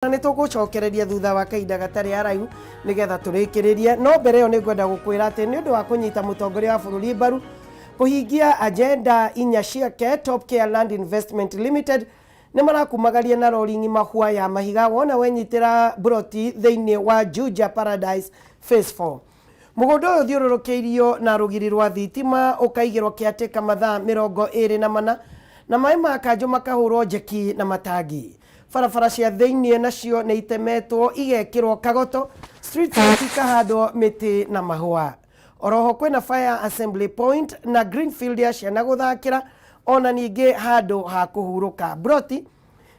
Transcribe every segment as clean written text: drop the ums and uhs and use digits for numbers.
Nĩ tũgũcokereria thutha wa kahinda gatarĩ haraihu nĩgetha tũrĩkĩrĩrie no mbere ĩyo nĩngwenda gũkwĩra atĩ nĩ ũndũ wa kũnyita mũtongoria wa bũrũri mbaru kũhingia agenda inya ciake Top Care Land Investment Limited nĩ marakumagaria na rori ng'ima hua ya mahiga wona wenyitĩra broti thĩinĩ wa Juja Paradise Phase 4. Mũgũnda ũyũ ũthiũrũrũkĩirio na rũgiri rwa thitima ũkaigĩrwo kĩatĩka mathaa 24 na maĩ ma kanjũ makahũrwo njeki na matangi. Barabara cia thĩinĩ nacio nĩ itemetwo igekĩrwo kagoto, street lights ikahandwo mĩtĩ na mahũa. Oroho kwĩna fire assembly point na greenfield ya ciana gũthakĩra ona ningĩ handũ ha kũhurũka. Broti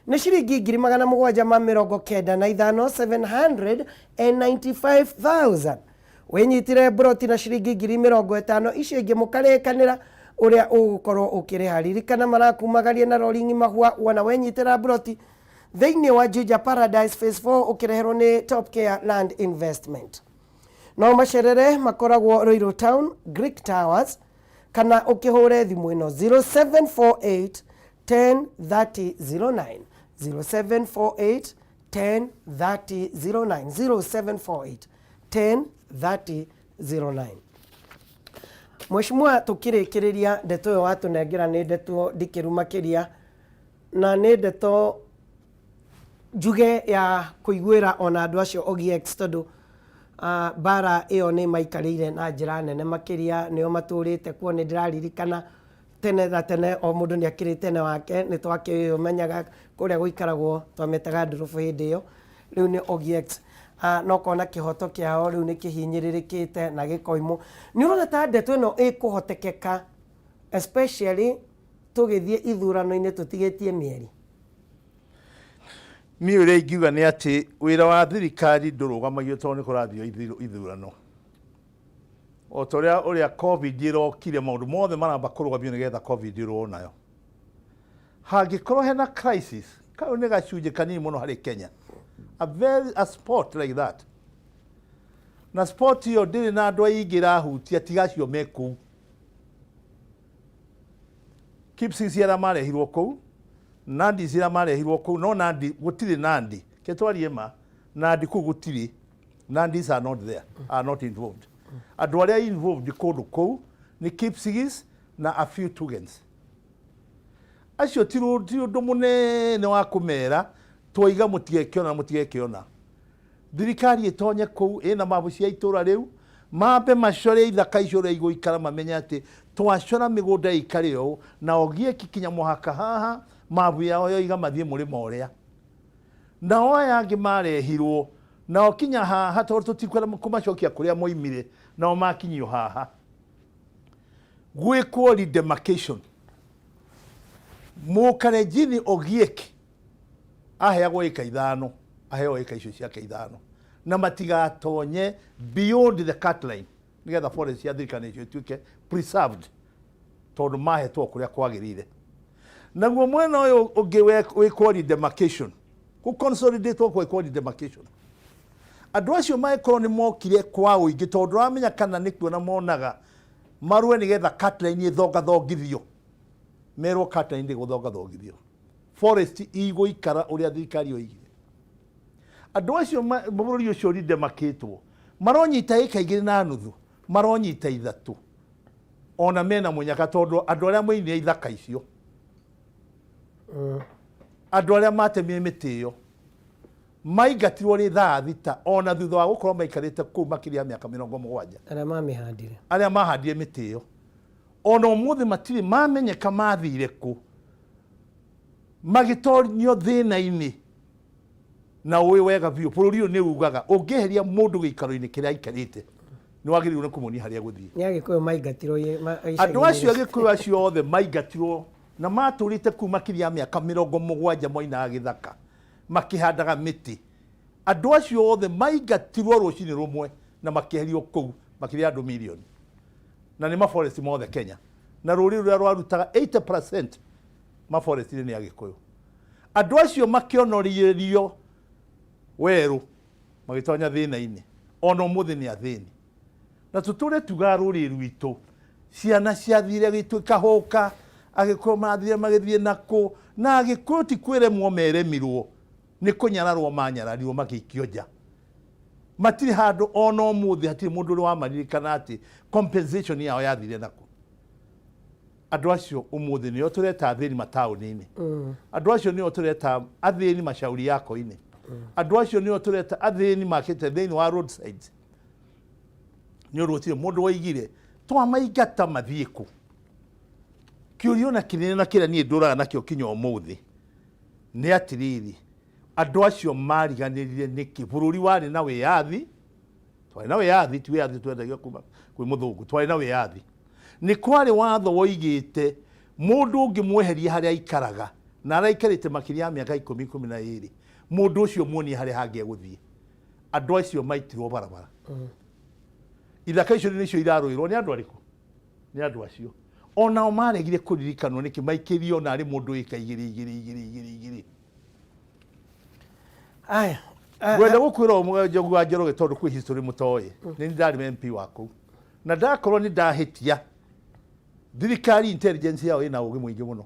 nĩ ciringi 795 795,000. Wenyitire broti na ciringi 50,000 icio ingĩ mũkarĩkanĩra ũrĩa ũgũkorwo ũkĩrĩha. Ririkana marakumagaria na rori ng'ima hua wona wenyitĩra broti thĩinĩ wa Juja Paradise Phase 4 ũkĩreherwo nĩ Top Care Land Investment. No macerere makoragwo Ruiru Town, Greek Towers kana ũkĩhũre thimũ ĩno 0748 10 30 09 0748 10 30 09 0748 10 30 09. Mheshimiwa, tukĩrĩkĩrĩria ndeto ĩyo watũnengera nĩ ndeto ndikĩru makĩria na nĩ ndeto njuge ya kũiguĩra ona andũ acio OGX tondũ bara ĩyo nĩ maikarĩire na njĩra nene makĩria nĩo matũrĩte kuo. Nĩ ndĩraririkana tene na tene o mũndũ nĩ akĩrĩ tene wake nĩ twakĩmenyaga kũrĩa gũikaragwo twametaga ndurubu hĩndĩ ĩyo, rĩu nĩ OGX. No kona kĩhoto kĩao rĩu nĩ kĩhinyĩrĩrĩkĩte na gĩkoimũ. Nĩ ũrona ta ndeto ĩno ĩkũhotekeka especially tũgĩthiĩ ithurano-inĩ tũtigĩtie mĩeri? Niĩ ũrĩa ingiuga nĩ atĩ wĩra wa thirikari ndũrũgamagio tondũ nĩ kũrathiĩ ithurano. O ta ũrĩa COVID ĩrokire maũndũ mothe maramba kũrũgamio nĩgetha COVID ĩrũo nayo. Hangĩkorwo hena crisis, kau nĩ gacunjĩ kanini mũno harĩ Kenya. A sport like that. Na sport ĩyo ndĩrĩ na andũ aingĩ ĩrahutia tiga acio me kũu. Kipsing arĩa marehirwo kũu, Nandi arĩa marehirwo kũu, no Nandi gũtirĩ Nandi. Ketwarie ma Nandi kũu gũtirĩ. Nandis are not there, are not involved. Andũ arĩa involved kũndũ kũu nĩ Kipsigis na a few Tugans. Acio ti ũndũ mũnene wa kũmera twoiga mũtigekĩona. Thirikari ĩtonye kũu ĩna mabu cia itũra rĩu mambe macore ithaka icio ũrĩa igũikara mamenye atĩ twacora mĩgũnda ĩikare ũũ na OGX kinya mũhaka haha mabu yao yoiga mathiĩ mũrĩmo ũrĩa. Nao aya angĩ marehirwo nao kinya haha tondũ tũtikwenda kũmacokia kũrĩa moimire nao makinyio haha. Gwĩkwo redemarcation. Mũkalenjini OGX aheagwo ĩka 5, aheo ĩka icio ciake 5 na matigatonye beyond the cut line nĩgetha forest ya thirikari icio ituĩke preserved tondũ mahetwo kũrĩa kwagĩrĩire. Naguo mwena ũyũ ũngĩ wĩkwo redemarcation, consolidate wĩkwo redemarcation. Andũ acio maĩkorwo nĩ mokire kwa ũingĩ tondũ ramenya kana nĩ kuona monaga marue nĩgetha cut line ĩthongathongithio, merwo cut line ndĩgũthongathongithio, forest igũikara ũrĩa thirikari yoigire. Andũ acio bũrũri ũcio redemarkĩtwo maronyita ĩka 2.5, maronyita 3 ona mena mũnyaka tondũ andũ arĩa moinire ithaka icio, andũ arĩa matemire mĩtĩ ĩyo maingatirwo nĩ thaa thita ona thutha wa gũkorwo maikarĩte kũu makĩria mĩaka 70 arĩa mahandire mĩtĩ ĩyo. Ona ũmũthĩ matirĩ mamenyeka mathire kũ, magitonio thĩna-inĩ. Na ũĩ wega biũ bũrũri ũyũ nĩ ugaga ũngĩeheria mũndũ gĩikaro-inĩ kĩrĩa aikarĩte nĩ wagĩrĩirwo nĩ kũmuonia harĩa gũthiĩ. Nĩ Agĩkũyũ maingatirwo, andũ acio Agĩkũyũ acio othe maingatirwo na matũrĩte kũu makĩria mĩaka 70 moinaga gĩthaka makĩhandaga mĩtĩ. Andũ acio othe maingatirwo rũcinĩ rũmwe na makĩeherio kũu makĩria andũ milioni. Na nĩ maforest mothe Kenya na rũrĩrĩ rũrĩa rwarutaga 80% maforest nĩ Agĩkũyũ. Andũ acio makĩonorĩrio werũ magĩtonya thĩna-inĩ ona ũmũthĩ nĩ athĩni. Na tũtũre tuga rũrĩrĩ rwitũ ciana ciathire gĩtuĩka hoka Agĩkũyũ mathire magĩthiĩ nakũ na Agĩkũyũ ti kwĩremwo meremirwo nä kå nyararwo manyararirwo magäikio nja matirä handå ona å må thä hatirä må ndå å rä wamaririkana atä compensation yao yathire nako andå acio å må thä nä o tå reta thä ni mataånä-inä andå acio nä o tå reta athä ni macauri yako-inä andå acio nä o tå reta athä ni makä te thä inä wa roadsides nä å rå tirä må ndå waigire twamaingata mathiä kå kä å rio na kä nene na kä rä a niä ndå raga nakä o kinya å må thä nä atä rä rä andå acio mariganä rire nä kä bå rå ri warä na wä yathi twarä na wä yathi ti wä yathi twendagio kuma kwä må thå ngå twarä na wä yathi nä kwarä watho woigä te må ndå å ngä mweheria harä a aikaraga na araikarä te makä ria ya mä aka 12 må ndå å cio muonie harä a hangä egå thiä andå acio maitirwo barabara ithaka icio nä cio irarå irwo nä andå arä kå nä andå acio onao maregire kå ririkanwo nä kä maikä rio narä må ndå ä ka igä aya gwenda gå kwä ra Njogu wa Njoroge tondå kwä history må toä nä ndarä MP wa kå na ndakorwo nä ndahä tia thirikari intelligence yao ä na å gä må ingä må no